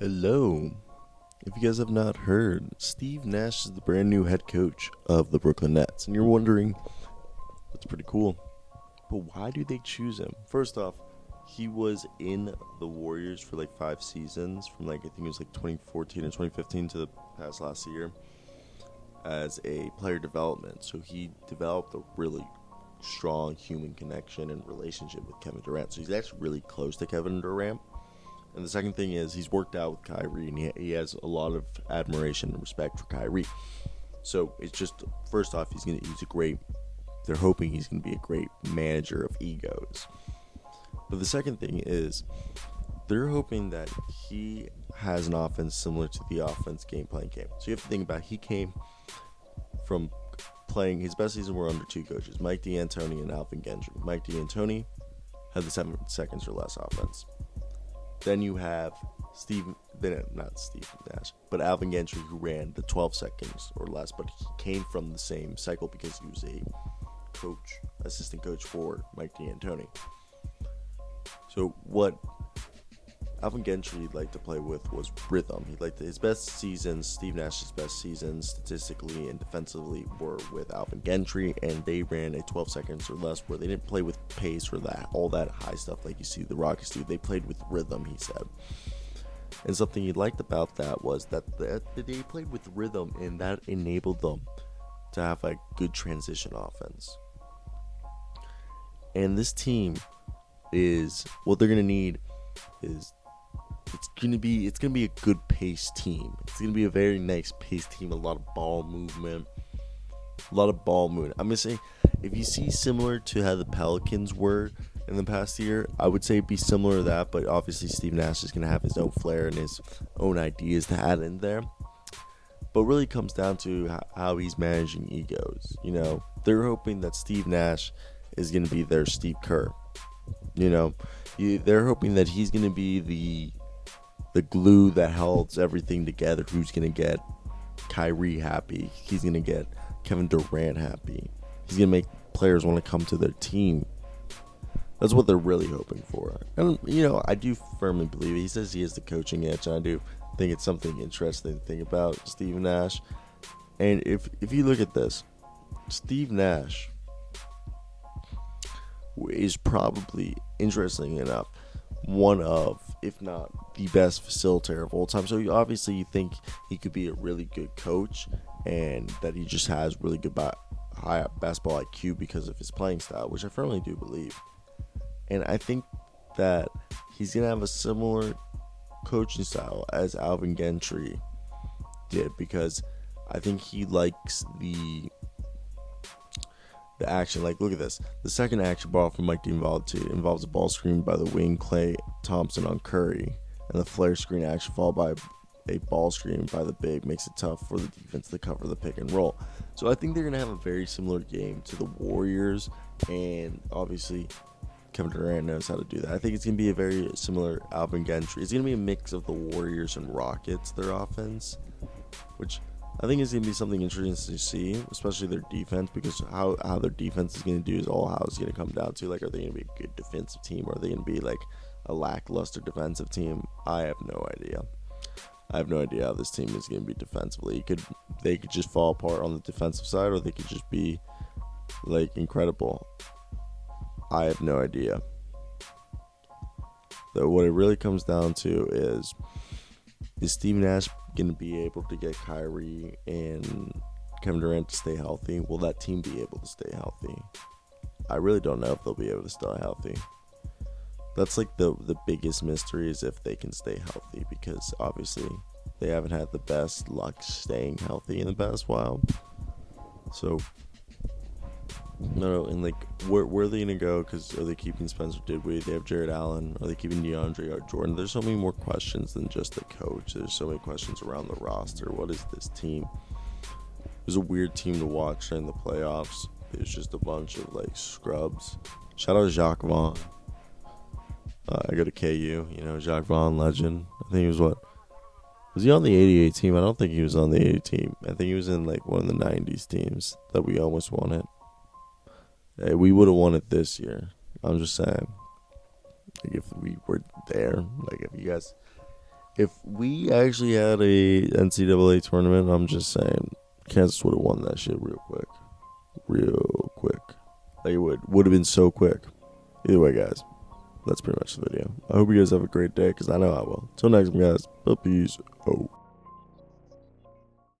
Hello. If you guys have not heard, Steve Nash is the brand new head coach of the Brooklyn Nets. And you're wondering, that's pretty cool. But why do they choose him? First off, he was in the Warriors for like 5 seasons, from I think it was 2014 and 2015 to the past last year, as a player development. So he developed a really strong human connection and relationship with Kevin Durant. So he's actually really close to Kevin Durant. And the second thing is he's worked out with Kyrie, and he has a lot of admiration and respect for Kyrie. So it's just, first off, they're hoping he's going to be a great manager of egos. But the second thing is they're hoping that he has an offense similar to the offense game plan came. So you have to think about, he came from playing, his best season were under two coaches, Mike D'Antoni and Alvin Gentry. Mike D'Antoni had the 7 seconds or less offense. Then you have not Steve Nash, but Alvin Gentry, who ran the 12 seconds or less, but he came from the same cycle because he was a assistant coach for Mike D'Antoni. So what Alvin Gentry liked to play with was rhythm. He liked his best seasons, Steve Nash's best seasons, statistically and defensively, were with Alvin Gentry, and they ran a 12 seconds or less, where they didn't play with pace or all that high stuff like you see the Rockets do. They played with rhythm, he said. And something he liked about that was that they played with rhythm, and that enabled them to have a good transition offense. And this team is, what they're going to need is, it's gonna be a good paced team. It's gonna be a very nice paced team. A lot of ball movement. I'm gonna say, if you see similar to how the Pelicans were in the past year, I would say be similar to that. But obviously, Steve Nash is gonna have his own flair and his own ideas to add in there. But really comes down to how he's managing egos. They're hoping that Steve Nash is gonna be their Steve Kerr. They're hoping that he's gonna be the glue that holds everything together. Who's going to get Kyrie happy? He's going to get Kevin Durant happy. He's going to make players want to come to their team. That's what they're really hoping for. And, I do firmly believe it. He says he has the coaching itch, and I do think it's something interesting to think about Steve Nash. And if you look at this, Steve Nash is probably, interesting enough, one of, if not the best facilitator of all time. So obviously you think he could be a really good coach, and that he just has really good high basketball IQ because of his playing style, which I firmly do believe. And I think that he's going to have a similar coaching style as Alvin Gentry did, because I think he likes the action. Look at this. The second action ball from Mike D'Antoni involves a ball screen by the wing Klay Thompson on Curry, and the flare screen action followed by a ball screen by the big makes it tough for the defense to cover the pick and roll. So I think they're going to have a very similar game to the Warriors, and obviously Kevin Durant knows how to do that. I think it's going to be a very similar Alvin Gentry. It's going to be a mix of the Warriors and Rockets, their offense, which I think it's going to be something interesting to see, especially their defense, because how their defense is going to do is all how it's going to come down to. Are they going to be a good defensive team, or are they going to be a lackluster defensive team? I have no idea. I have no idea how this team is going to be defensively. They could just fall apart on the defensive side, or they could just be incredible. I have no idea. So what it really comes down to is Steve Nash going to be able to get Kyrie and Kevin Durant to stay healthy? Will that team be able to stay healthy? I really don't know if they'll be able to stay healthy. That's the biggest mystery, is if they can stay healthy, because obviously they haven't had the best luck staying healthy in the past while. So no, and where are they gonna go? Because are they keeping Spencer Dinwiddie? They have Jared Allen. Are they keeping DeAndre Jordan? There's so many more questions than just the coach. There's so many questions around the roster. What is this team? It was a weird team to watch during the playoffs. It was just a bunch of scrubs. Shout out to Jacques Vaughn. I go to KU. Jacques Vaughn, legend. I think he was he on the 88 team? I don't think he was on the 88 team. I think he was in one of the 90s teams that we almost won it. Hey, we would have won it this year. I'm just saying. If we were there, if you guys If we actually had a NCAA tournament, I'm just saying, Kansas would have won that shit real quick. Real quick. Like, it would have been so quick. Either way, guys, that's pretty much the video. I hope you guys have a great day, because I know I will. Till next time, guys. Peace. Oh.